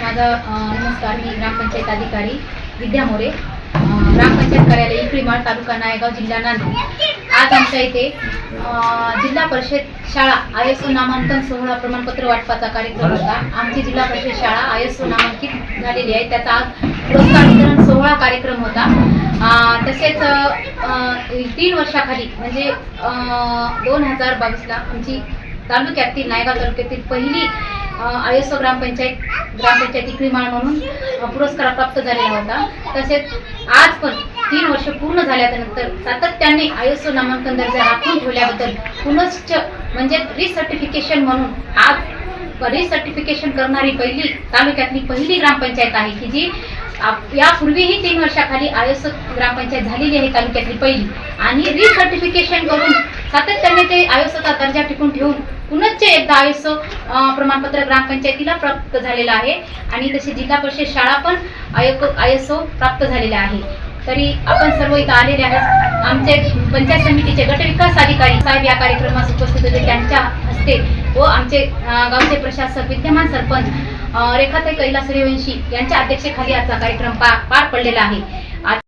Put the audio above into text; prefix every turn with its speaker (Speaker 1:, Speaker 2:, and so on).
Speaker 1: नमस्कार. मी ग्रामपंचायत अधिकारी विद्या मोरे, ग्रामपंचायत कार्यालय इकळीमाळ, तालुका नायगाव, जिल्हा नांदेड. आज आमच्या इथे जिल्हा परिषद शाळा ISO नामांकन सोहळा प्रमाणपत्र वाटपाचा कार्यक्रम होता. आमची जिल्हा परिषद शाळा ISO नामांकित झालेली आहे. त्याचा आज पुरस्कार वितरण सोहळा कार्यक्रम होता. तसेच 3 वर्षाखाली म्हणजे 2022ला आमची तालुक्यातील नायगाव तालुक्यातील पहिली ISO ग्रामपंचायत इकळीमाळ म्हणून पुरस्कार प्राप्त झालेला होता. तसेच आज पण 3 वर्ष पूर्ण झाल्यानंतर सातत्याने ISO नामांकन दर्जा राखून ठेवल्याबद्दल पुनश्च म्हणजे रिसर्टिफिकेशन म्हणून आज रिसर्टिफिकेशन करणारी तालुक्यातली पहिली ग्रामपंचायत आहे की जी यापूर्वीही 3 वर्षाखाली ISO ग्रामपंचायत झालेली आहे तालुक्यातली पहिली. आणि रिसर्टिफिकेशन करून सातत्याने ते ISOचा दर्जा टिकून ठेवून पुनश्च एकदा ISO प्रमाणपत्र ग्रामपंचायतीला प्राप्त झालेला आहे. आणि तसे जिल्हा परिषद शाळा पण ISO प्राप्त झालेल्या आहे. तरी आपण सर्व इथं आलेले आहेत. आमचे पंचायत समितीचे गटविकास अधिकारी साहेब या कार्यक्रमास उपस्थित होते. त्यांच्या हस्ते व आमचे गावचे प्रशासक विद्यमान सरपंच रेखाताई कैलास सूर्यवंशी यांच्या अध्यक्षतेखाली आजचा कार्यक्रम पार पडलेला आहे.